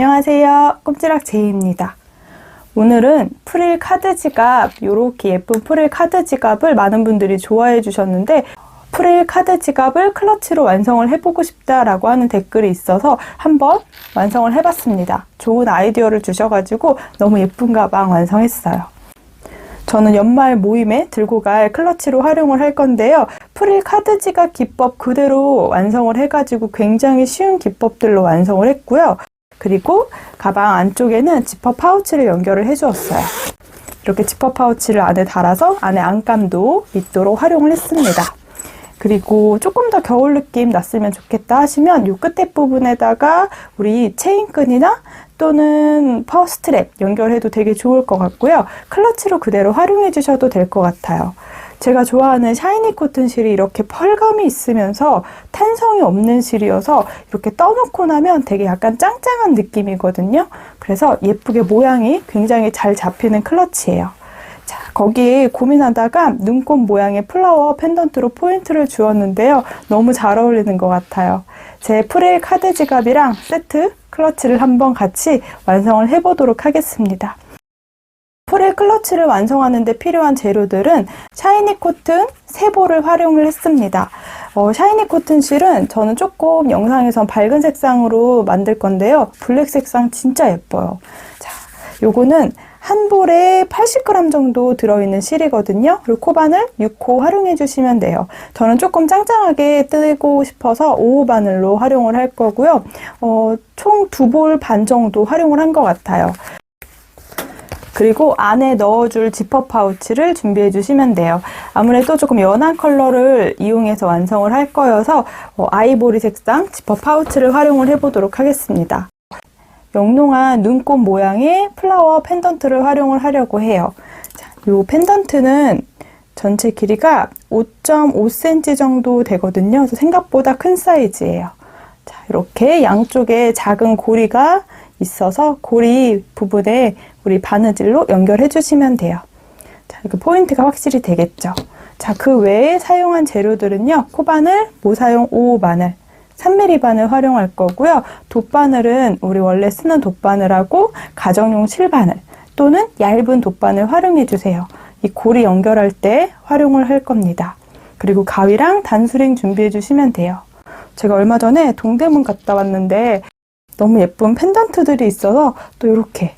안녕하세요. 꼼지락 제이입니다. 오늘은 프릴 카드 지갑, 이렇게 예쁜 프릴 카드 지갑을 많은 분들이 좋아해 주셨는데 프릴 카드 지갑을 클러치로 완성을 해보고 싶다라고 하는 댓글이 있어서 한번 완성을 해봤습니다. 좋은 아이디어를 주셔가지고 너무 예쁜 가방 완성했어요. 저는 연말 모임에 들고 갈 클러치로 활용을 할 건데요. 프릴 카드 지갑 기법 그대로 완성을 해가지고 굉장히 쉬운 기법들로 완성을 했고요. 그리고 가방 안쪽에는 지퍼 파우치를 연결을 해주었어요. 이렇게 지퍼 파우치를 안에 달아서 안에 안감도 있도록 활용을 했습니다. 그리고 조금 더 겨울 느낌 났으면 좋겠다 하시면 이 끝에 부분에다가 우리 체인끈이나 또는 파워 스트랩 연결해도 되게 좋을 것 같고요. 클러치로 그대로 활용해 주셔도 될 것 같아요. 제가 좋아하는 샤이니 코튼 실이 이렇게 펄감이 있으면서 탄성이 없는 실이어서 이렇게 떠놓고 나면 되게 약간 짱짱한 느낌이거든요. 그래서 예쁘게 모양이 굉장히 잘 잡히는 클러치예요. 자, 거기에 고민하다가 눈꽃 모양의 플라워 펜던트로 포인트를 주었는데요. 너무 잘 어울리는 것 같아요. 제 프릴 카드 지갑이랑 세트 클러치를 한번 같이 완성을 해보도록 하겠습니다. 프릴 클러치를 완성하는 데 필요한 재료들은 샤이니 코튼 3볼을 활용을 했습니다. 샤이니 코튼 실은 저는 조금 영상에선 밝은 색상으로 만들 건데요. 블랙 색상 진짜 예뻐요. 자, 요거는 한 볼에 80g 정도 들어있는 실이거든요. 그리고 코바늘 6호 활용해 주시면 돼요. 저는 조금 짱짱하게 뜨고 싶어서 5호 바늘로 활용을 할 거고요. 총 2볼 반 정도 활용을 한 것 같아요. 그리고 안에 넣어줄 지퍼 파우치를 준비해 주시면 돼요. 아무래도 조금 연한 컬러를 이용해서 완성을 할 거여서 아이보리 색상 지퍼 파우치를 활용을 해보도록 하겠습니다. 영롱한 눈꽃 모양의 플라워 펜던트를 활용을 하려고 해요. 자, 이 펜던트는 전체 길이가 5.5cm 정도 되거든요. 그래서 생각보다 큰 사이즈예요. 자, 이렇게 양쪽에 작은 고리가 있어서 고리 부분에 우리 바느질로 연결해 주시면 돼요. 자, 이렇게 포인트가 확실히 되겠죠. 자, 그 외에 사용한 재료들은요. 코바늘, 모사용 5호 바늘, 3mm 바늘 활용할 거고요. 돗바늘은 우리 원래 쓰는 돗바늘하고 가정용 실바늘 또는 얇은 돗바늘 활용해 주세요. 이 고리 연결할 때 활용을 할 겁니다. 그리고 가위랑 단수링 준비해 주시면 돼요. 제가 얼마 전에 동대문 갔다 왔는데 너무 예쁜 펜던트들이 있어서 또 이렇게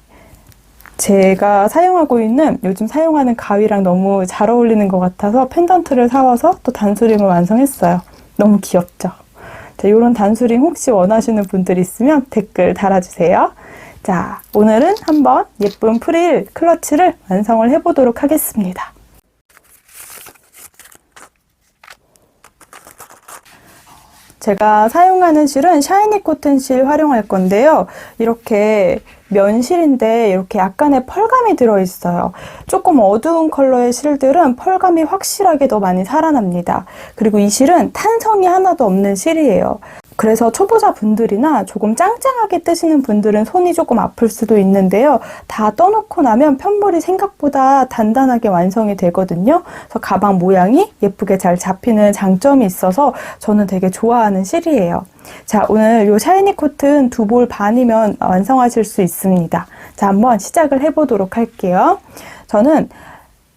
제가 사용하고 있는 요즘 사용하는 가위랑 너무 잘 어울리는 것 같아서 펜던트를 사와서 또 단수링을 완성했어요. 너무 귀엽죠? 자, 이런 단수링 혹시 원하시는 분들 있으면 댓글 달아주세요. 자, 오늘은 한번 예쁜 프릴 클러치를 완성을 해보도록 하겠습니다. 제가 사용하는 실은 샤이니 코튼 실 활용할 건데요. 이렇게 면실인데 이렇게 약간의 펄감이 들어있어요. 조금 어두운 컬러의 실들은 펄감이 확실하게 더 많이 살아납니다. 그리고 이 실은 탄성이 하나도 없는 실이에요. 그래서 초보자분들이나 조금 짱짱하게 뜨시는 분들은 손이 조금 아플 수도 있는데요. 다 떠놓고 나면 편볼이 생각보다 단단하게 완성이 되거든요. 그래서 가방 모양이 예쁘게 잘 잡히는 장점이 있어서 저는 되게 좋아하는 실이에요. 자, 오늘 이 샤이니 코튼 2볼 반이면 완성하실 수 있습니다. 자, 한번 시작을 해보도록 할게요. 저는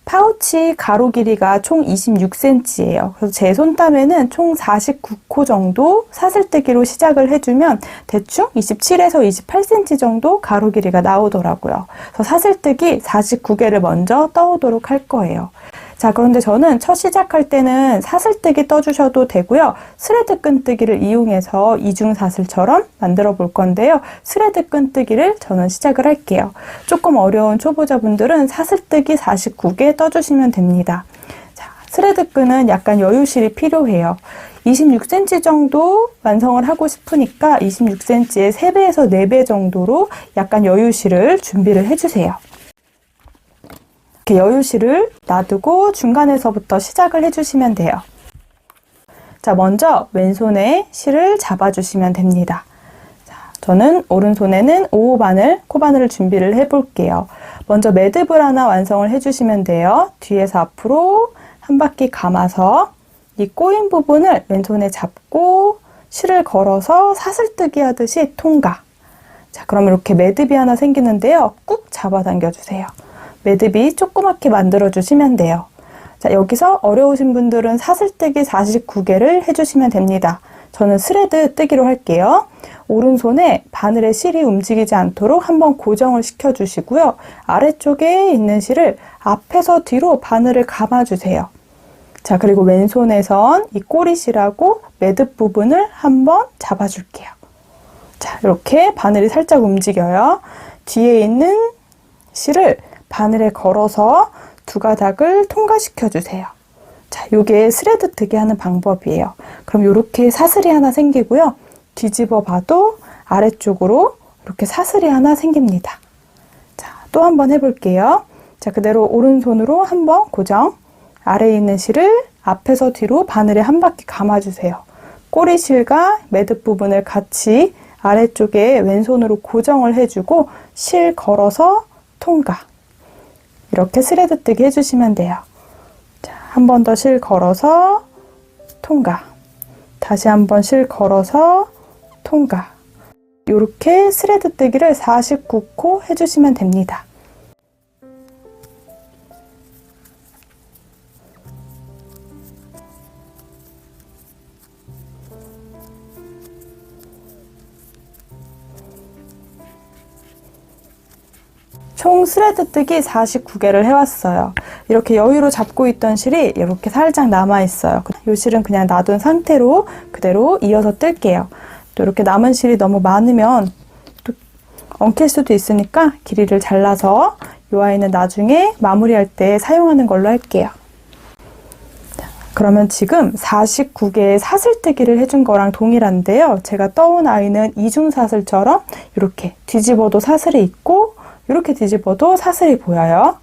파우치 가로 길이가 총 26cm예요. 그래서 제 손땀에는 총 49코 정도 사슬뜨기로 시작을 해주면 대충 27에서 28cm 정도 가로 길이가 나오더라고요. 그래서 사슬뜨기 49개를 먼저 떠오도록 할 거예요. 자, 그런데 저는 첫 시작할 때는 사슬뜨기 떠주셔도 되고요. 스레드 끈뜨기를 이용해서 이중사슬처럼 만들어 볼 건데요. 스레드 끈뜨기를 저는 시작을 할게요. 조금 어려운 초보자분들은 사슬뜨기 49개 떠주시면 됩니다. 자, 스레드 끈은 약간 여유실이 필요해요. 26cm 정도 완성을 하고 싶으니까 26cm의 3배에서 4배 정도로 약간 여유실을 준비를 해주세요. 이렇게 여유실을 놔두고 중간에서부터 시작을 해주시면 돼요. 자, 먼저 왼손에 실을 잡아주시면 됩니다. 자, 저는 오른손에는 5호 바늘, 코바늘을 준비를 해볼게요. 먼저 매듭을 하나 완성을 해주시면 돼요. 뒤에서 앞으로 한 바퀴 감아서 이 꼬인 부분을 왼손에 잡고 실을 걸어서 사슬뜨기 하듯이 통과. 자, 그럼 이렇게 매듭이 하나 생기는데요. 꾹 잡아당겨 주세요. 매듭이 조그맣게 만들어 주시면 돼요. 자, 여기서 어려우신 분들은 사슬뜨기 49개를 해주시면 됩니다. 저는 스레드 뜨기로 할게요. 오른손에 바늘의 실이 움직이지 않도록 한번 고정을 시켜주시고요. 아래쪽에 있는 실을 앞에서 뒤로 바늘을 감아주세요. 자, 그리고 왼손에선 이 꼬리실하고 매듭 부분을 한번 잡아줄게요. 자, 이렇게 바늘이 살짝 움직여요. 뒤에 있는 실을 바늘에 걸어서 두 가닥을 통과시켜 주세요. 자, 요게 스레드 뜨기 하는 방법이에요. 그럼 이렇게 사슬이 하나 생기고요. 뒤집어 봐도 아래쪽으로 이렇게 사슬이 하나 생깁니다. 자, 또 한번 해볼게요. 자, 그대로 오른손으로 한번 고정. 아래에 있는 실을 앞에서 뒤로 바늘에 한 바퀴 감아주세요. 꼬리실과 매듭 부분을 같이 아래쪽에 왼손으로 고정을 해주고 실 걸어서 통과. 이렇게 스레드 뜨기 해주시면 돼요. 자, 한 번 더 실 걸어서 통과. 다시 한 번 실 걸어서 통과. 이렇게 스레드 뜨기를 49코 해주시면 됩니다. 총 스레드 뜨기 49개를 해왔어요. 이렇게 여유로 잡고 있던 실이 이렇게 살짝 남아있어요. 이 실은 그냥 놔둔 상태로 그대로 이어서 뜰게요. 또 이렇게 남은 실이 너무 많으면 또 엉킬 수도 있으니까 길이를 잘라서 이 아이는 나중에 마무리할 때 사용하는 걸로 할게요. 그러면 지금 49개의 사슬뜨기를 해준 거랑 동일한데요. 제가 떠온 아이는 이중사슬처럼 이렇게 뒤집어도 사슬이 있고 이렇게 뒤집어도 사슬이 보여요.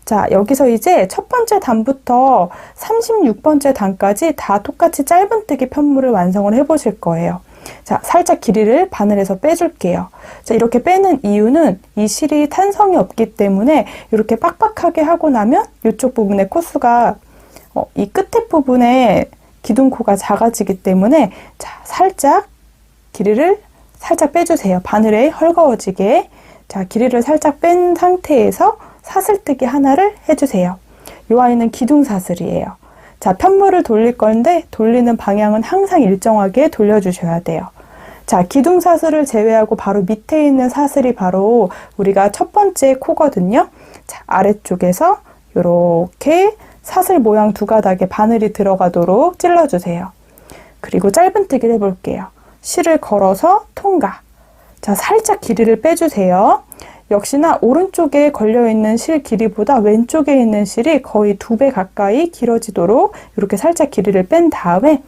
자, 여기서 이제 첫 번째 단부터 36번째 단까지 다 똑같이 짧은뜨기 편물을 완성을 해보실 거예요. 자, 살짝 길이를 바늘에서 빼줄게요. 자, 이렇게 빼는 이유는 이 실이 탄성이 없기 때문에 이렇게 빡빡하게 하고 나면 이쪽 부분의 코수가 이 끝에 부분에 기둥코가 작아지기 때문에 자, 살짝 길이를 살짝 빼주세요. 바늘에 헐거워지게. 자, 길이를 살짝 뺀 상태에서 사슬뜨기 하나를 해주세요. 이 아이는 기둥사슬이에요. 자, 편물을 돌릴 건데 돌리는 방향은 항상 일정하게 돌려주셔야 돼요. 자, 기둥사슬을 제외하고 바로 밑에 있는 사슬이 바로 우리가 첫 번째 코거든요. 자, 아래쪽에서 이렇게 사슬 모양 두 가닥에 바늘이 들어가도록 찔러주세요. 그리고 짧은뜨기를 해볼게요. 실을 걸어서 통과. 자, 살짝 길이를 빼주세요. 역시나 오른쪽에 걸려있는 실 길이보다 왼쪽에 있는 실이 거의 2배 가까이 길어지도록 이렇게 살짝 길이를 뺀 다음에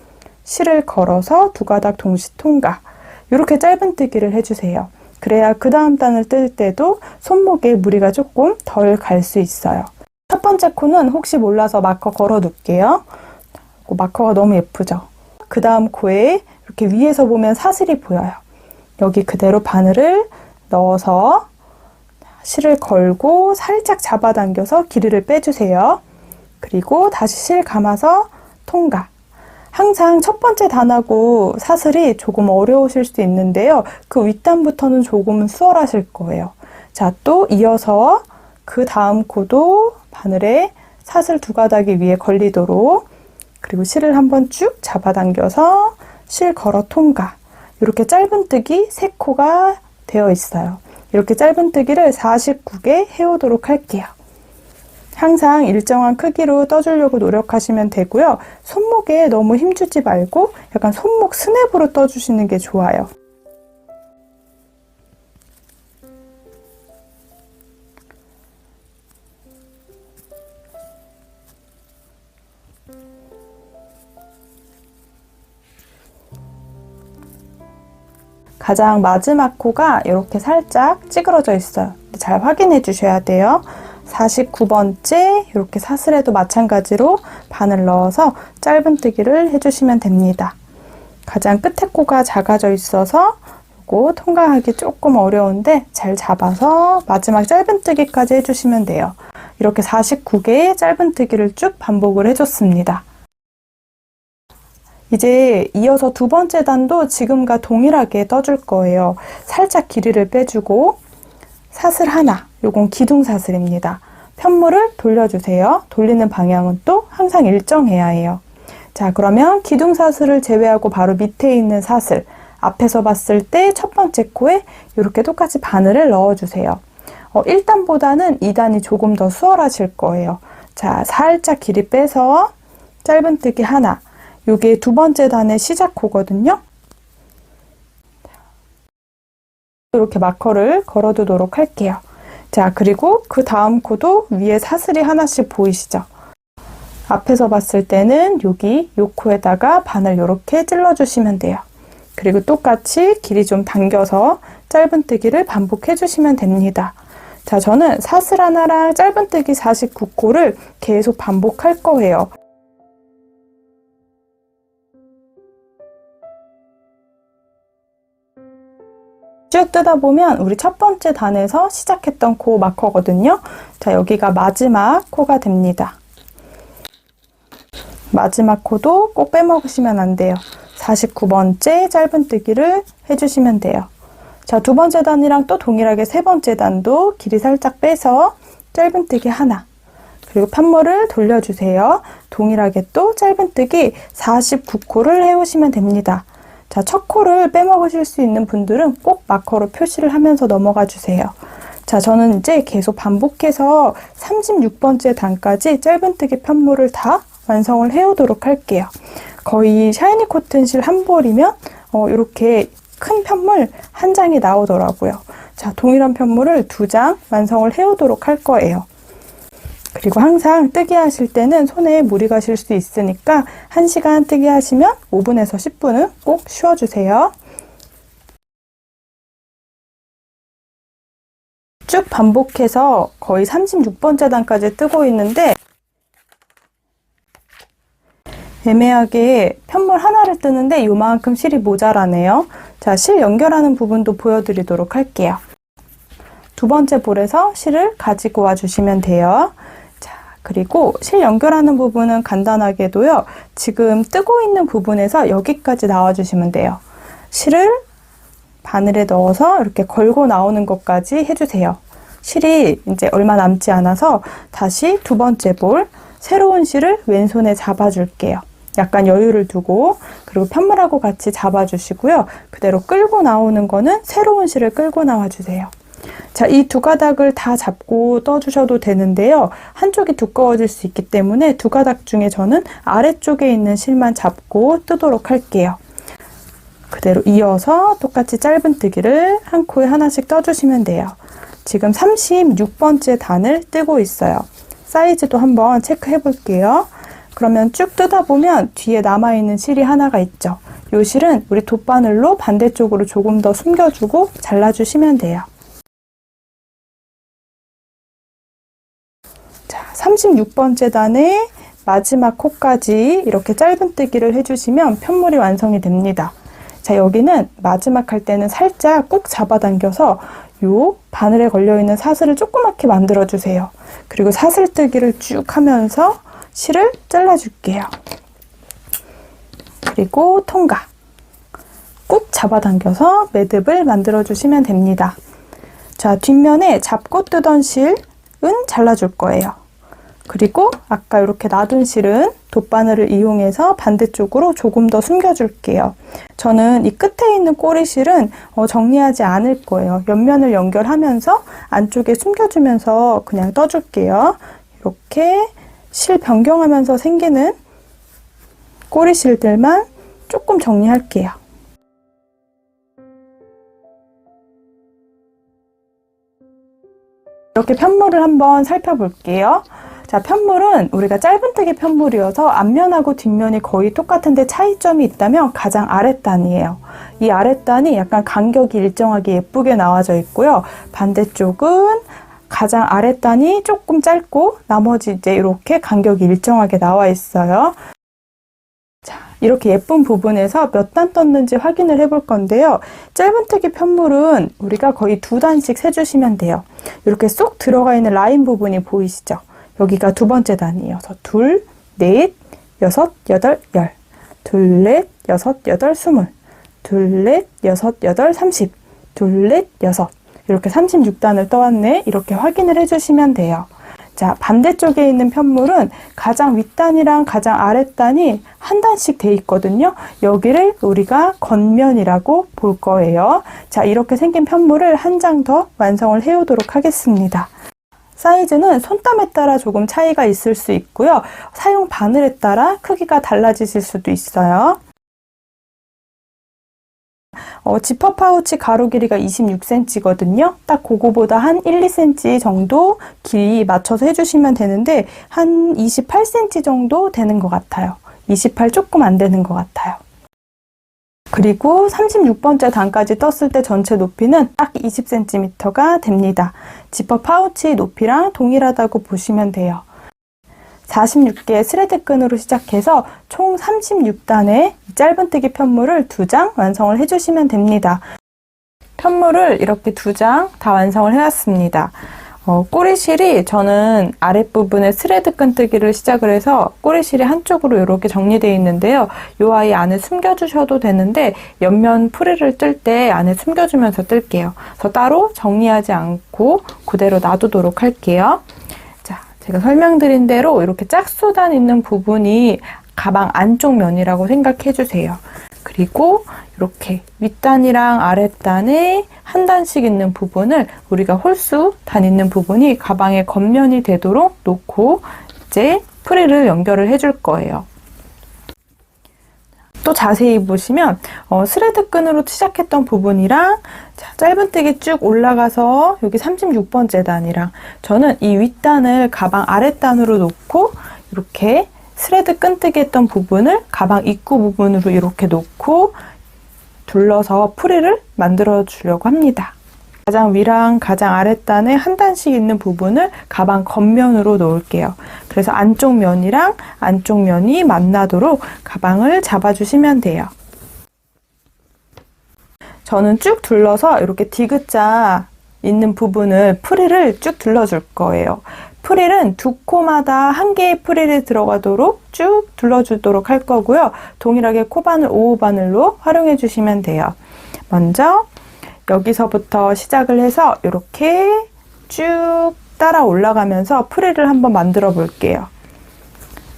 실을 걸어서 두 가닥 동시 통과. 이렇게 짧은뜨기를 해주세요. 그래야 그 다음 단을 뜰 때도 손목에 무리가 조금 덜 갈 수 있어요. 첫 번째 코는 혹시 몰라서 마커 걸어 둘게요. 마커가 너무 예쁘죠? 그 다음 코에 이렇게 위에서 보면 사슬이 보여요. 여기 그대로 바늘을 넣어서 실을 걸고 살짝 잡아당겨서 길이를 빼주세요. 그리고 다시 실 감아서 통과. 항상 첫 번째 단하고 사슬이 조금 어려우실 수 있는데요. 그 윗단부터는 조금은 수월하실 거예요. 자, 또 이어서 그 다음 코도 바늘에 사슬 두 가닥이 위에 걸리도록 그리고 실을 한번 쭉 잡아당겨서 실 걸어 통과. 이렇게 짧은뜨기 3코가 되어 있어요. 이렇게 짧은뜨기를 49개 해오도록 할게요. 항상 일정한 크기로 떠주려고 노력하시면 되고요. 손목에 너무 힘주지 말고 약간 손목 스냅으로 떠주시는 게 좋아요. 가장 마지막 코가 이렇게 살짝 찌그러져 있어요. 잘 확인해 주셔야 돼요. 49번째 이렇게 사슬에도 마찬가지로 바늘 넣어서 짧은뜨기를 해주시면 됩니다. 가장 끝에 코가 작아져 있어서 이거 통과하기 조금 어려운데 잘 잡아서 마지막 짧은뜨기까지 해주시면 돼요. 이렇게 49개의 짧은뜨기를 쭉 반복을 해줬습니다. 이제 이어서 두 번째 단도 지금과 동일하게 떠줄 거예요. 살짝 길이를 빼주고 사슬 하나, 요건 기둥 사슬입니다. 편물을 돌려주세요. 돌리는 방향은 또 항상 일정해야 해요. 자, 그러면 기둥 사슬을 제외하고 바로 밑에 있는 사슬, 앞에서 봤을 때 첫 번째 코에 이렇게 똑같이 바늘을 넣어주세요. 1단보다는 2단이 조금 더 수월하실 거예요. 자, 살짝 길이 빼서 짧은뜨기 하나, 요게 두 번째 단의 시작 코거든요. 이렇게 마커를 걸어두도록 할게요. 자, 그리고 그 다음 코도 위에 사슬이 하나씩 보이시죠? 앞에서 봤을 때는 여기 요 코에다가 바늘 이렇게 찔러주시면 돼요. 그리고 똑같이 길이 좀 당겨서 짧은뜨기를 반복해 주시면 됩니다. 자, 저는 사슬 하나랑 짧은뜨기 49코를 계속 반복할 거예요. 쭉 뜯어 보면 우리 첫 번째 단에서 시작했던 코 마커거든요. 자, 여기가 마지막 코가 됩니다. 마지막 코도 꼭 빼먹으시면 안 돼요. 49번째 짧은뜨기를 해주시면 돼요. 자, 두 번째 단이랑 또 동일하게 세 번째 단도 길이 살짝 빼서 짧은뜨기 하나, 그리고 편물을 돌려주세요. 동일하게 또 짧은뜨기 49코를 해오시면 됩니다. 자, 첫 코를 빼먹으실 수 있는 분들은 꼭 마커로 표시를 하면서 넘어가 주세요. 자, 저는 이제 계속 반복해서 36번째 단까지 짧은뜨기 편물을 다 완성을 해오도록 할게요. 거의 샤이니 코튼실 한 벌이면 이렇게 큰 편물 한 장이 나오더라고요. 자, 동일한 편물을 2장 완성을 해오도록 할 거예요. 그리고 항상 뜨기 하실 때는 손에 물이 가실 수 있으니까 1시간 뜨기 하시면 5분에서 10분은 꼭 쉬어주세요. 쭉 반복해서 거의 36번째 단까지 뜨고 있는데 애매하게 편물 하나를 뜨는데 요만큼 실이 모자라네요. 자, 실 연결하는 부분도 보여드리도록 할게요. 두 번째 볼에서 실을 가지고 와주시면 돼요. 자, 그리고 실 연결하는 부분은 간단하게도요. 지금 뜨고 있는 부분에서 여기까지 나와주시면 돼요. 실을 바늘에 넣어서 이렇게 걸고 나오는 것까지 해주세요. 실이 이제 얼마 남지 않아서 다시 두 번째 볼, 새로운 실을 왼손에 잡아줄게요. 약간 여유를 두고, 그리고 편물하고 같이 잡아주시고요. 그대로 끌고 나오는 거는 새로운 실을 끌고 나와주세요. 자, 이 두 가닥을 다 잡고 떠주셔도 되는데요. 한쪽이 두꺼워질 수 있기 때문에 두 가닥 중에 저는 아래쪽에 있는 실만 잡고 뜨도록 할게요. 그대로 이어서 똑같이 짧은뜨기를 한 코에 하나씩 떠주시면 돼요. 지금 36번째 단을 뜨고 있어요. 사이즈도 한번 체크해 볼게요. 그러면 쭉 뜯어 보면 뒤에 남아있는 실이 하나가 있죠. 이 실은 우리 돗바늘로 반대쪽으로 조금 더 숨겨주고 잘라주시면 돼요. 자, 36번째 단의 마지막 코까지 이렇게 짧은뜨기를 해주시면 편물이 완성이 됩니다. 자, 여기는 마지막 할 때는 살짝 꾹 잡아당겨서 요 바늘에 걸려있는 사슬을 조그맣게 만들어주세요. 그리고 사슬뜨기를 쭉 하면서 실을 잘라줄게요. 그리고 통과. 꾹 잡아당겨서 매듭을 만들어주시면 됩니다. 자, 뒷면에 잡고 뜨던 실은 잘라줄 거예요. 그리고 아까 이렇게 놔둔 실은 돗바늘을 이용해서 반대쪽으로 조금 더 숨겨줄게요. 저는 이 끝에 있는 꼬리실은 정리하지 않을 거예요. 옆면을 연결하면서 안쪽에 숨겨주면서 그냥 떠줄게요. 이렇게 실 변경하면서 생기는 꼬리실들만 조금 정리할게요. 이렇게 편물을 한번 살펴볼게요. 자, 편물은 우리가 짧은뜨기 편물이어서 앞면하고 뒷면이 거의 똑같은데 차이점이 있다면 가장 아랫단이에요. 이 아랫단이 약간 간격이 일정하게 예쁘게 나와져 있고요. 반대쪽은 가장 아랫단이 조금 짧고 나머지 이제 이렇게 간격이 일정하게 나와 있어요. 자, 이렇게 예쁜 부분에서 몇 단 떴는지 확인을 해볼 건데요. 짧은뜨기 편물은 우리가 거의 2단씩 세주시면 돼요. 이렇게 쏙 들어가 있는 라인 부분이 보이시죠? 여기가 두 번째 단이어서 2, 4, 6, 8, 10. 둘, 넷, 여섯, 여덟, 스물. 둘, 넷, 여섯, 여덟, 30. 둘, 넷, 여섯. 이렇게 36단을 떠왔네. 이렇게 확인을 해주시면 돼요. 자, 반대쪽에 있는 편물은 가장 윗단이랑 가장 아랫단이 한 단씩 돼 있거든요. 여기를 우리가 겉면이라고 볼 거예요. 자, 이렇게 생긴 편물을 한 장 더 완성을 해오도록 하겠습니다. 사이즈는 손땀에 따라 조금 차이가 있을 수 있고요. 사용 바늘에 따라 크기가 달라지실 수도 있어요. 지퍼 파우치 가로 길이가 26cm거든요. 딱 그거보다 한 1, 2cm 정도 길이 맞춰서 해주시면 되는데 한 28cm 정도 되는 것 같아요. 28 조금 안 되는 것 같아요. 그리고 36번째 단까지 떴을 때 전체 높이는 딱 20cm가 됩니다. 지퍼 파우치 높이랑 동일하다고 보시면 돼요. 46개의 스레드 끈으로 시작해서 총 36단의 짧은뜨기 편물을 2장 완성을 해주시면 됩니다. 편물을 이렇게 2장 다 완성을 해왔습니다. 꼬리실이 저는 아랫부분에 스레드 끈뜨기를 시작을 해서 꼬리실이 한쪽으로 이렇게 정리되어 있는데요. 이 아이 안에 숨겨주셔도 되는데 옆면 프릴을 뜰 때 안에 숨겨주면서 뜰게요. 그래서 따로 정리하지 않고 그대로 놔두도록 할게요. 제가 설명드린 대로 이렇게 짝수단 있는 부분이 가방 안쪽 면이라고 생각해 주세요. 그리고 이렇게 윗단이랑 아랫단에 한 단씩 있는 부분을 우리가 홀수 단 있는 부분이 가방의 겉면이 되도록 놓고 이제 프릴을 연결을 해줄 거예요. 또 자세히 보시면 스레드 끈으로 시작했던 부분이랑 짧은뜨기 쭉 올라가서 여기 36번째 단이랑 저는 이 윗단을 가방 아랫단으로 놓고 이렇게 스레드 끈뜨기 했던 부분을 가방 입구 부분으로 이렇게 놓고 둘러서 프릴을 만들어 주려고 합니다. 가장 위랑 가장 아랫단에 한 단씩 있는 부분을 가방 겉면으로 놓을게요. 그래서 안쪽 면이랑 안쪽 면이 만나도록 가방을 잡아주시면 돼요. 저는 쭉 둘러서 이렇게 디귿자 있는 부분을 프릴을 쭉 둘러줄 거예요. 프릴은 두 코마다 한 개의 프릴이 들어가도록 쭉 둘러주도록 할 거고요. 동일하게 코바늘 5호 바늘로 활용해 주시면 돼요. 먼저 여기서부터 시작을 해서 이렇게 쭉 따라 올라가면서 프릴을 한번 만들어 볼게요.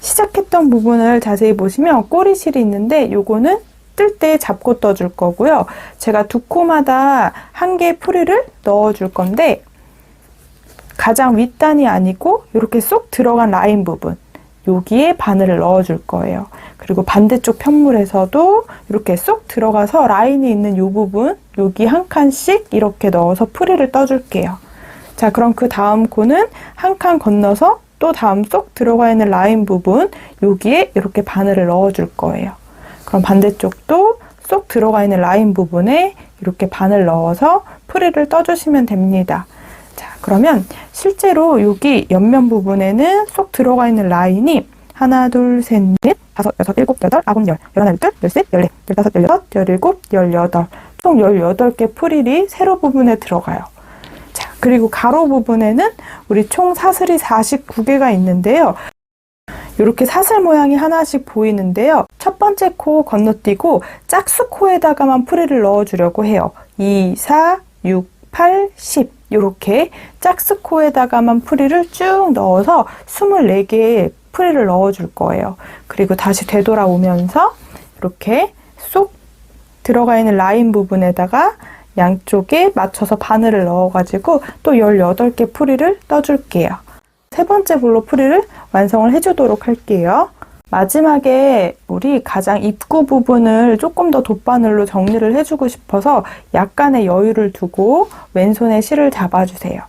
시작했던 부분을 자세히 보시면 꼬리실이 있는데 요거는 뜰 때 잡고 떠줄 거고요. 제가 두 코마다 한 개의 프릴을 넣어 줄 건데 가장 윗단이 아니고 이렇게 쏙 들어간 라인 부분 여기에 바늘을 넣어 줄 거예요. 그리고 반대쪽 편물에서도 이렇게 쏙 들어가서 라인이 있는 이 부분 여기 한 칸씩 이렇게 넣어서 프릴을 떠줄게요. 자, 그럼 그 다음 코는 한 칸 건너서 또 다음 쏙 들어가 있는 라인 부분 여기에 이렇게 바늘을 넣어 줄 거예요. 그럼 반대쪽도 쏙 들어가 있는 라인 부분에 이렇게 바늘 넣어서 프릴을 떠주시면 됩니다. 자, 그러면 실제로 여기 옆면 부분에는 쏙 들어가 있는 라인이 하나, 둘, 셋, 넷, 다섯, 여섯, 일곱, 여덟, 아홉, 열, 열하나, 열둘, 열셋, 열넷, 열다섯, 열여섯, 열일곱, 열여덟 총 18개 프릴이 세로 부분에 들어가요. 자, 그리고 가로 부분에는 우리 총 사슬이 49개가 있는데요. 이렇게 사슬 모양이 하나씩 보이는데요. 첫 번째 코 건너뛰고 짝수 코에다가만 프릴을 넣어주려고 해요. 2, 4, 6, 8, 10 이렇게 짝수 코에다가만 프릴을 쭉 넣어서 24개의 프릴을 넣어줄 거예요. 그리고 다시 되돌아오면서 이렇게 쏙 들어가 있는 라인 부분에다가 양쪽에 맞춰서 바늘을 넣어가지고 또 18개 프릴을 떠줄게요. 세 번째 블로 프릴을 완성을 해주도록 할게요. 마지막에 우리 가장 입구 부분을 조금 더 돗바늘로 정리를 해주고 싶어서 약간의 여유를 두고 왼손에 실을 잡아주세요.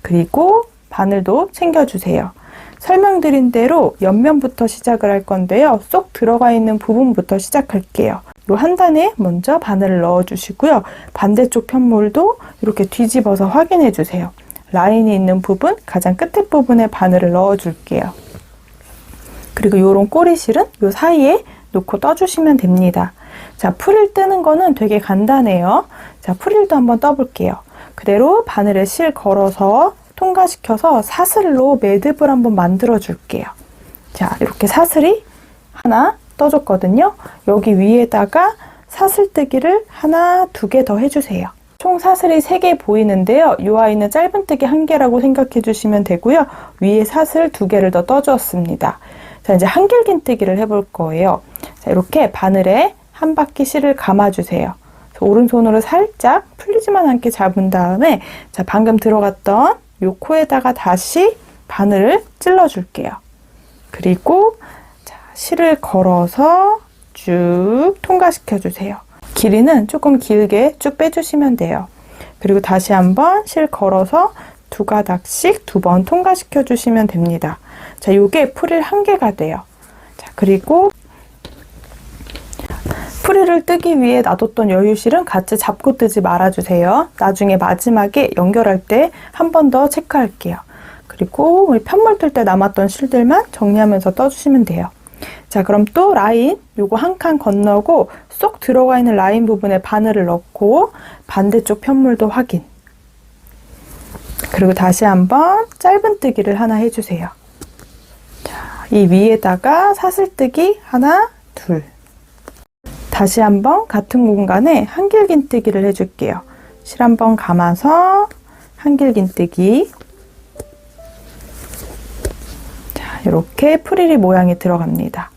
그리고 바늘도 챙겨주세요. 설명드린 대로 옆면부터 시작을 할 건데요. 쏙 들어가 있는 부분부터 시작할게요. 이 한 단에 먼저 바늘을 넣어주시고요. 반대쪽 편물도 이렇게 뒤집어서 확인해 주세요. 라인이 있는 부분, 가장 끝에 부분에 바늘을 넣어줄게요. 그리고 이런 꼬리실은 이 사이에 놓고 떠주시면 됩니다. 자, 프릴 뜨는 거는 되게 간단해요. 자, 프릴도 한번 떠볼게요. 그대로 바늘에 실 걸어서 통과시켜서 사슬로 매듭을 한번 만들어 줄게요. 자, 이렇게 사슬이 하나, 떠줬거든요. 여기 위에다가 사슬뜨기를 하나, 2개 더 해주세요. 총 사슬이 3개 보이는데요. 이 아이는 짧은뜨기 1개라고 생각해 주시면 되고요. 위에 사슬 2개를 더 떠주었습니다. 자, 이제 한길긴뜨기를 해볼 거예요. 자, 이렇게 바늘에 한 바퀴 실을 감아주세요. 오른손으로 살짝 풀리지만 않게 잡은 다음에 자, 방금 들어갔던 요 코에다가 다시 바늘을 찔러줄게요. 그리고 자, 실을 걸어서 쭉 통과시켜주세요. 길이는 조금 길게 쭉 빼주시면 돼요. 그리고 다시 한번 실 걸어서 2가닥씩 2번 통과시켜 주시면 됩니다. 자, 요게 프릴 1개가 돼요. 자, 그리고 프릴을 뜨기 위해 놔뒀던 여유실은 같이 잡고 뜨지 말아주세요. 나중에 마지막에 연결할 때 한 번 더 체크할게요. 그리고 우리 편물 뜰 때 남았던 실들만 정리하면서 떠주시면 돼요. 자, 그럼 또 라인 요거 한 칸 건너고 쏙 들어가 있는 라인 부분에 바늘을 넣고 반대쪽 편물도 확인. 그리고 다시 한번 짧은뜨기를 하나 해주세요. 자, 이 위에다가 사슬뜨기 하나, 둘. 다시 한번 같은 공간에 한길긴뜨기를 해줄게요. 실 한번 감아서 한길긴뜨기. 자, 이렇게 프릴이 모양이 들어갑니다.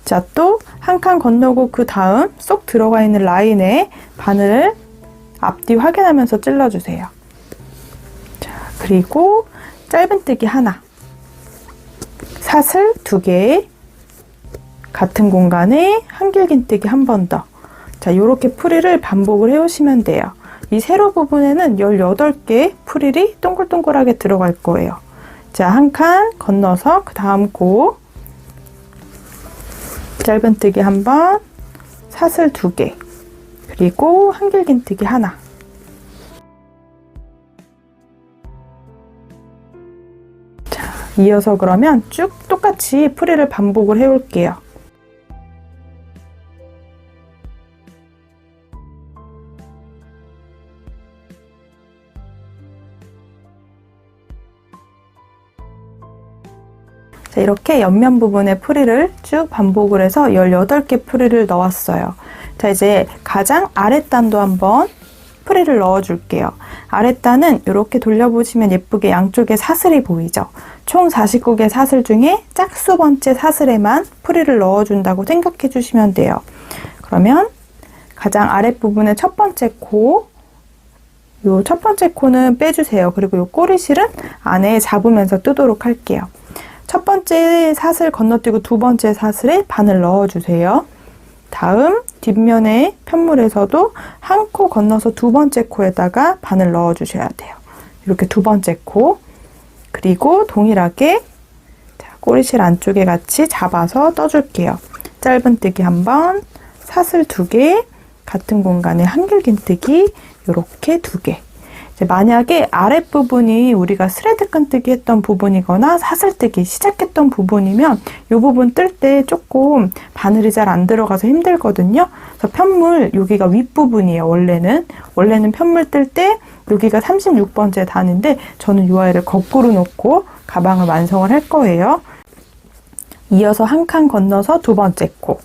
자, 또 한 칸 건너고 그 다음 쏙 들어가 있는 라인에 바늘을 앞뒤 확인하면서 찔러주세요. 자, 그리고 짧은뜨기 하나, 사슬 2개, 같은 공간에 한길긴뜨기 한 번 더. 자, 요렇게 프릴을 반복을 해오시면 돼요. 이 세로 부분에는 18개의 프릴이 동글동글하게 들어갈 거예요. 자, 한 칸 건너서 그 다음 코 짧은뜨기 한 번, 사슬 2개, 그리고 한길긴뜨기 하나. 자, 이어서 그러면 쭉 똑같이 프릴을 반복을 해올게요. 자, 이렇게 옆면 부분에 프릴을 쭉 반복을 해서 18개 프릴을 넣었어요. 자, 이제 가장 아랫단도 한번 프릴을 넣어줄게요. 아랫단은 이렇게 돌려보시면 예쁘게 양쪽에 사슬이 보이죠? 총 49개 사슬 중에 짝수 번째 사슬에만 프릴을 넣어준다고 생각해 주시면 돼요. 그러면 가장 아랫부분의 첫 번째 코, 요 첫 번째 코는 빼주세요. 그리고 요 꼬리실은 안에 잡으면서 뜨도록 할게요. 첫 번째 사슬 건너뛰고 두 번째 사슬에 바늘 넣어주세요. 다음 뒷면의 편물에서도 한 코 건너서 두 번째 코에다가 바늘 넣어주셔야 돼요. 이렇게 두 번째 코, 그리고 동일하게 자, 꼬리실 안쪽에 같이 잡아서 떠줄게요. 짧은뜨기 한 번, 사슬 2개, 같은 공간에 한길긴뜨기 이렇게 2개. 만약에 아랫부분이 우리가 스레드 끈뜨기 했던 부분이거나 사슬뜨기 시작했던 부분이면 이 부분 뜰 때 조금 바늘이 잘 안 들어가서 힘들거든요. 그래서 편물 여기가 윗부분이에요. 원래는 편물 뜰 때 여기가 36번째 단인데 저는 이 아이를 거꾸로 놓고 가방을 완성을 할 거예요. 이어서 한 칸 건너서 두 번째 코.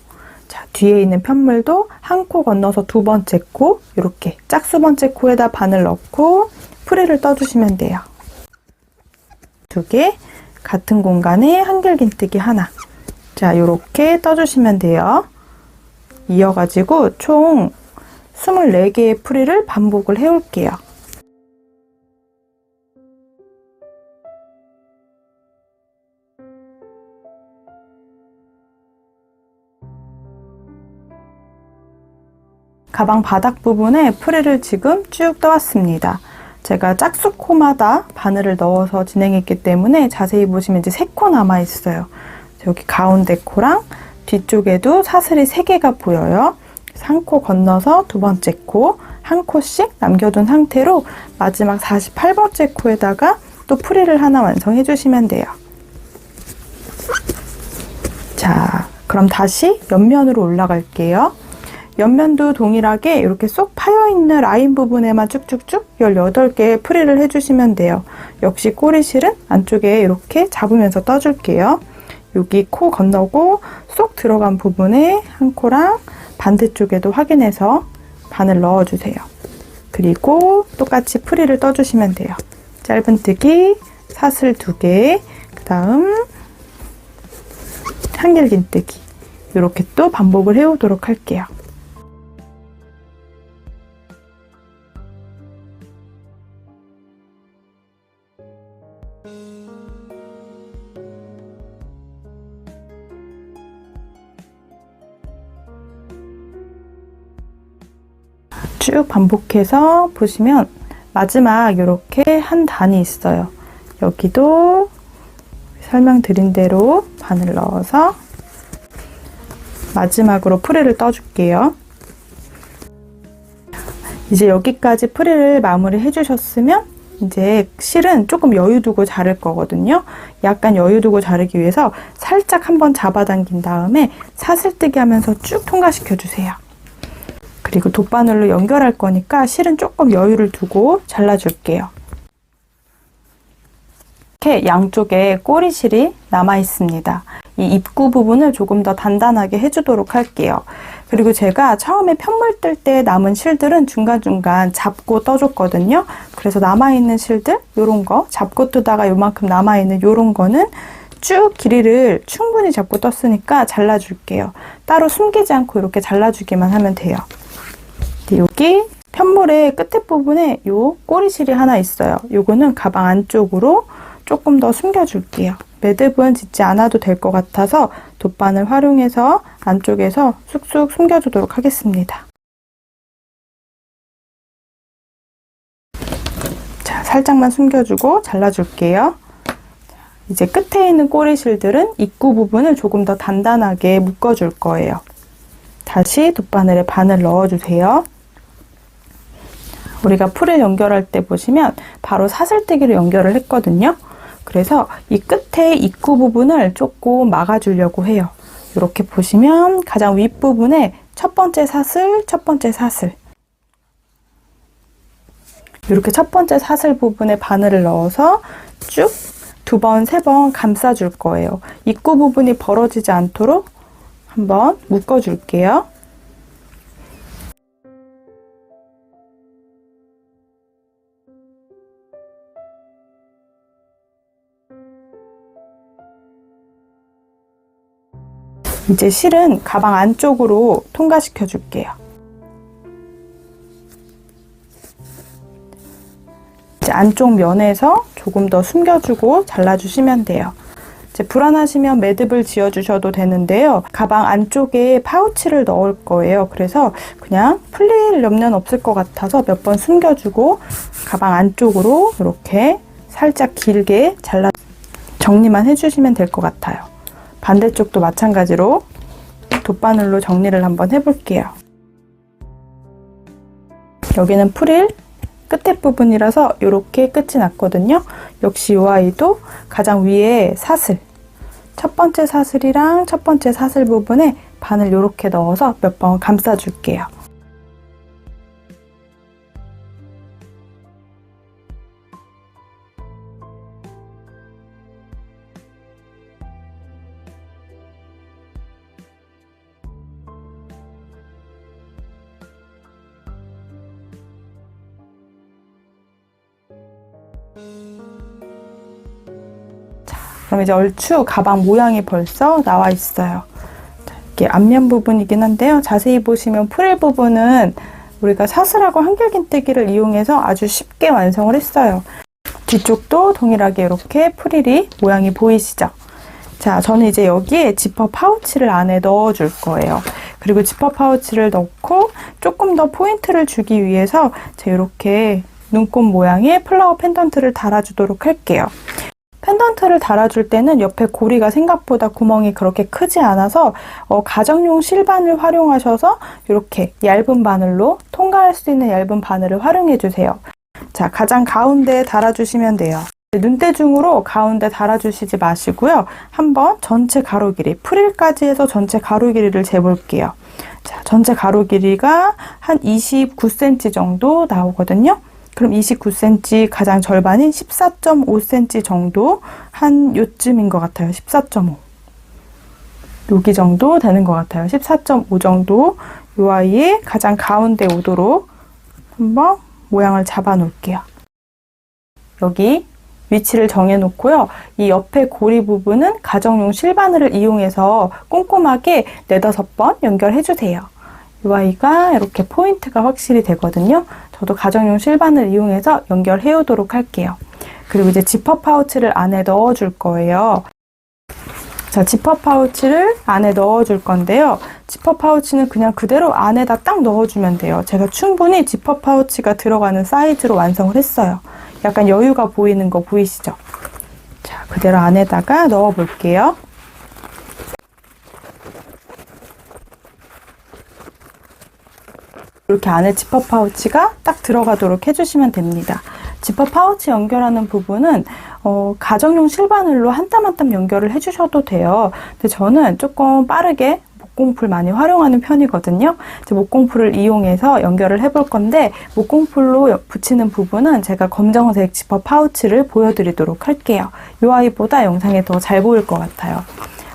자, 뒤에 있는 편물도 한 코 건너서 두 번째 코, 이렇게 짝수 번째 코에다 바늘 넣고 프릴을 떠주시면 돼요. 2개, 같은 공간에 한길긴뜨기 하나. 자, 이렇게 떠주시면 돼요. 이어가지고 총 24개의 프릴을 반복을 해올게요. 가방 바닥 부분에 프릴을 지금 쭉 떠왔습니다. 제가 짝수코마다 바늘을 넣어서 진행했기 때문에 자세히 보시면 이제 3코 남아있어요. 여기 가운데 코랑 뒤쪽에도 사슬이 3개가 보여요. 한 코 건너서 두 번째 코, 한 코씩 남겨둔 상태로 마지막 48번째 코에다가 또 프릴을 하나 완성해 주시면 돼요. 자, 그럼 다시 옆면으로 올라갈게요. 옆면도 동일하게 이렇게 쏙 파여있는 라인 부분에만 쭉쭉쭉 18개의 프릴을 해주시면 돼요. 역시 꼬리실은 안쪽에 이렇게 잡으면서 떠줄게요. 여기 코 건너고 쏙 들어간 부분에 한 코랑 반대쪽에도 확인해서 바늘 넣어주세요. 그리고 똑같이 프릴을 떠주시면 돼요. 짧은뜨기, 사슬 2개, 그 다음 한길긴뜨기, 이렇게 또 반복을 해오도록 할게요. 쭉 반복해서 보시면 마지막 이렇게 한 단이 있어요. 여기도 설명드린 대로 바늘 넣어서 마지막으로 프릴을 떠줄게요. 이제 여기까지 프릴을 마무리 해주셨으면 이제 실은 조금 여유 두고 자를 거거든요. 약간 여유 두고 자르기 위해서 살짝 한번 잡아당긴 다음에 사슬뜨기 하면서 쭉 통과시켜 주세요. 그리고 돗바늘로 연결할 거니까 실은 조금 여유를 두고 잘라줄게요. 이렇게 양쪽에 꼬리실이 남아 있습니다. 이 입구 부분을 조금 더 단단하게 해주도록 할게요. 그리고 제가 처음에 편물 뜰 때 남은 실들은 중간중간 잡고 떠줬거든요. 그래서 남아있는 실들, 요런 거 잡고 뜨다가 요만큼 남아있는 요런 거는 쭉 길이를 충분히 잡고 떴으니까 잘라줄게요. 따로 숨기지 않고 이렇게 잘라주기만 하면 돼요. 여기 편물의 끝에 부분에 요 꼬리실이 하나 있어요. 요거는 가방 안쪽으로 조금 더 숨겨줄게요. 매듭은 짓지 않아도 될 것 같아서 돗바늘 활용해서 안쪽에서 쑥쑥 숨겨주도록 하겠습니다. 자, 살짝만 숨겨주고 잘라줄게요. 이제 끝에 있는 꼬리실들은 입구 부분을 조금 더 단단하게 묶어줄 거예요. 다시 돗바늘에 바늘 넣어주세요. 우리가 풀을 연결할 때 보시면 바로 사슬뜨기로 연결을 했거든요. 그래서 이 끝에 입구 부분을 조금 막아주려고 해요. 이렇게 보시면 가장 윗부분에 첫 번째 사슬, 첫 번째 사슬. 이렇게 첫 번째 사슬 부분에 바늘을 넣어서 쭉 2번, 3번 감싸줄 거예요. 입구 부분이 벌어지지 않도록 한번 묶어줄게요. 이제 실은 가방 안쪽으로 통과시켜 줄게요. 이제 안쪽 면에서 조금 더 숨겨주고 잘라주시면 돼요. 이제 불안하시면 매듭을 지어주셔도 되는데요. 가방 안쪽에 파우치를 넣을 거예요. 그래서 그냥 풀릴 염려는 없을 것 같아서 몇 번 숨겨주고 가방 안쪽으로 이렇게 살짝 길게 잘라 정리만 해주시면 될 것 같아요. 반대쪽도 마찬가지로 돗바늘로 정리를 한번 해볼게요. 여기는 프릴 끝에 부분이라서 이렇게 끝이 났거든요. 역시 이 아이도 가장 위에 사슬, 첫 번째 사슬이랑 첫 번째 사슬 부분에 바늘 이렇게 넣어서 몇 번 감싸줄게요. 그럼 이제 얼추 가방 모양이 벌써 나와 있어요. 자, 이게 앞면 부분이긴 한데요. 자세히 보시면 프릴 부분은 우리가 사슬하고 한길긴뜨기를 이용해서 아주 쉽게 완성을 했어요. 뒤쪽도 동일하게 이렇게 프릴이 모양이 보이시죠? 자, 저는 이제 여기에 지퍼 파우치를 안에 넣어줄 거예요. 그리고 지퍼 파우치를 넣고 조금 더 포인트를 주기 위해서 제가 이렇게 눈꽃 모양의 플라워 펜던트를 달아주도록 할게요. 펜던트를 달아줄 때는 옆에 고리가 생각보다 구멍이 그렇게 크지 않아서 가정용 실바늘 활용하셔서 이렇게 얇은 바늘로 통과할 수 있는 얇은 바늘을 활용해주세요. 자, 가장 가운데에 달아주시면 돼요. 눈대중으로 가운데 달아주시지 마시고요. 한번 전체 가로 길이, 프릴까지 해서 전체 가로 길이를 재볼게요. 자, 전체 가로 길이가 한 29cm 정도 나오거든요. 그럼 29cm 가장 절반인 14.5cm 정도 한 요쯤인 것 같아요. 14.5. 여기 정도 되는 것 같아요. 14.5 정도. 이 아이의 가장 가운데 오도록 한번 모양을 잡아 놓을게요. 여기 위치를 정해 놓고요. 이 옆에 고리 부분은 가정용 실바늘을 이용해서 꼼꼼하게 4-5번 연결해 주세요. 이 아이가 이렇게 포인트가 확실히 되거든요. 저도 가정용 실바늘 이용해서 연결해 오도록 할게요. 그리고 이제 지퍼 파우치를 안에 넣어 줄 거예요. 자, 지퍼 파우치를 안에 넣어 줄 건데요. 지퍼 파우치는 그냥 그대로 안에다 딱 넣어 주면 돼요. 제가 충분히 지퍼 파우치가 들어가는 사이즈로 완성을 했어요. 약간 여유가 보이는 거 보이시죠? 자, 그대로 안에다가 넣어 볼게요. 이렇게 안에 지퍼 파우치가 딱 들어가도록 해주시면 됩니다. 지퍼 파우치 연결하는 부분은 가정용 실바늘로 한 땀 한 땀 연결을 해주셔도 돼요. 근데 저는 조금 빠르게 목공풀 많이 활용하는 편이거든요. 이제 목공풀을 이용해서 연결을 해볼 건데 목공풀로 붙이는 부분은 제가 검정색 지퍼 파우치를 보여드리도록 할게요. 이 아이보다 영상에 더 잘 보일 것 같아요.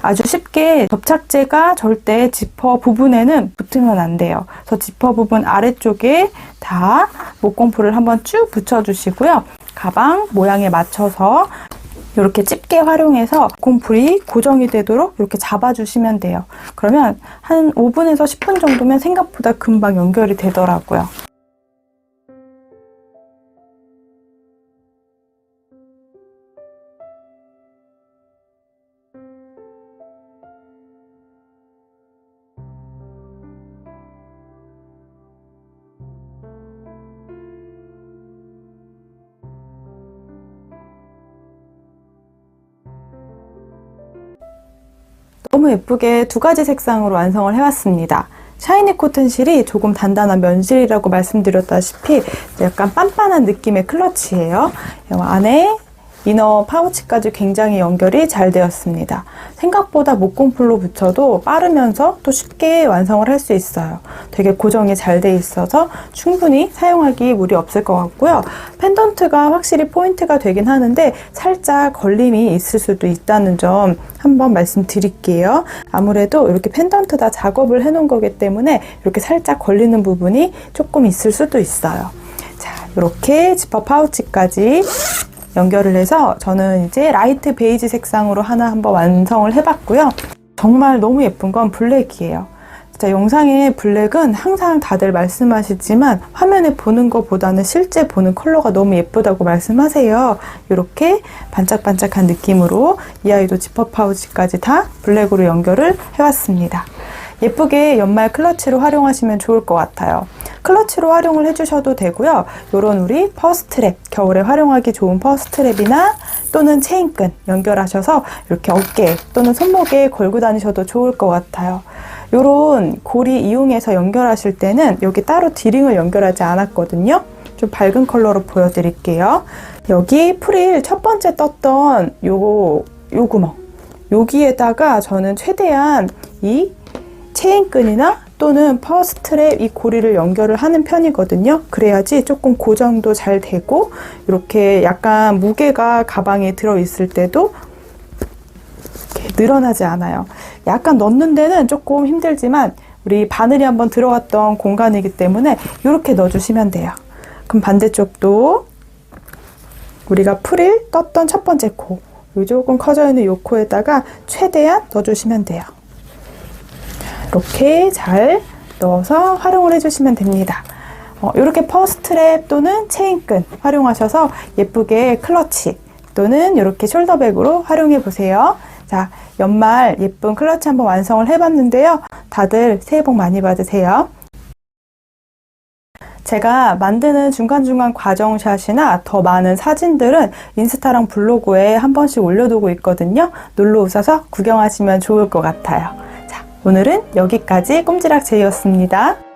아주 쉽게 접착제가 절대 지퍼 부분에는 붙으면 안 돼요. 그래서 지퍼 부분 아래쪽에 다 목공풀을 한번 쭉 붙여주시고요. 가방 모양에 맞춰서 이렇게 집게 활용해서 목공풀이 고정이 되도록 이렇게 잡아주시면 돼요. 그러면 한 5분에서 10분 정도면 생각보다 금방 연결이 되더라고요. 너무 예쁘게 2가지 색상으로 완성을 해왔습니다. 샤이니 코튼 실이 조금 단단한 면실이라고 말씀드렸다시피 약간 빤빤한 느낌의 클러치예요. 안에 이너 파우치까지 굉장히 연결이 잘 되었습니다. 생각보다 목공풀로 붙여도 빠르면서 또 쉽게 완성을 할 수 있어요. 되게 고정이 잘 돼 있어서 충분히 사용하기 무리 없을 것 같고요. 펜던트가 확실히 포인트가 되긴 하는데 살짝 걸림이 있을 수도 있다는 점 한번 말씀드릴게요. 아무래도 이렇게 펜던트다 작업을 해놓은 거기 때문에 이렇게 살짝 걸리는 부분이 조금 있을 수도 있어요. 자, 이렇게 지퍼 파우치까지 연결을 해서 저는 이제 라이트 베이지 색상으로 하나 한번 완성을 해봤고요. 정말 너무 예쁜 건 블랙이에요. 진짜 영상의 블랙은 항상 다들 말씀하시지만 화면에 보는 것보다는 실제 보는 컬러가 너무 예쁘다고 말씀하세요. 이렇게 반짝반짝한 느낌으로 이 아이도 지퍼 파우치까지 다 블랙으로 연결을 해왔습니다. 예쁘게 연말 클러치로 활용하시면 좋을 것 같아요. 클러치로 활용을 해주셔도 되고요. 요런 우리 퍼스트랩, 겨울에 활용하기 좋은 퍼스트랩이나 또는 체인끈 연결하셔서 이렇게 어깨 또는 손목에 걸고 다니셔도 좋을 것 같아요. 요런 고리 이용해서 연결하실 때는 여기 따로 디링을 연결하지 않았거든요. 좀 밝은 컬러로 보여드릴게요. 여기 프릴 첫 번째 떴던 요 구멍, 여기에다가 저는 최대한 이 체인끈이나 또는 퍼스트랩 이 고리를 연결을 하는 편이거든요. 그래야지 조금 고정도 잘 되고 이렇게 약간 무게가 가방에 들어있을 때도 이렇게 늘어나지 않아요. 약간 넣는 데는 조금 힘들지만 우리 바늘이 한번 들어갔던 공간이기 때문에 이렇게 넣어주시면 돼요. 그럼 반대쪽도 우리가 프릴 떴던 첫 번째 코, 요 조금 커져 있는 요 코에다가 최대한 넣어주시면 돼요. 이렇게 잘 넣어서 활용을 해주시면 됩니다. 이렇게 퍼스트랩 또는 체인끈 활용하셔서 예쁘게 클러치 또는 이렇게 숄더백으로 활용해 보세요. 자, 연말 예쁜 클러치 한번 완성을 해봤는데요. 다들 새해 복 많이 받으세요. 제가 만드는 중간중간 과정샷이나 더 많은 사진들은 인스타랑 블로그에 한 번씩 올려두고 있거든요. 놀러 오셔서 구경하시면 좋을 것 같아요. 오늘은 여기까지 꼼지락 제이였습니다.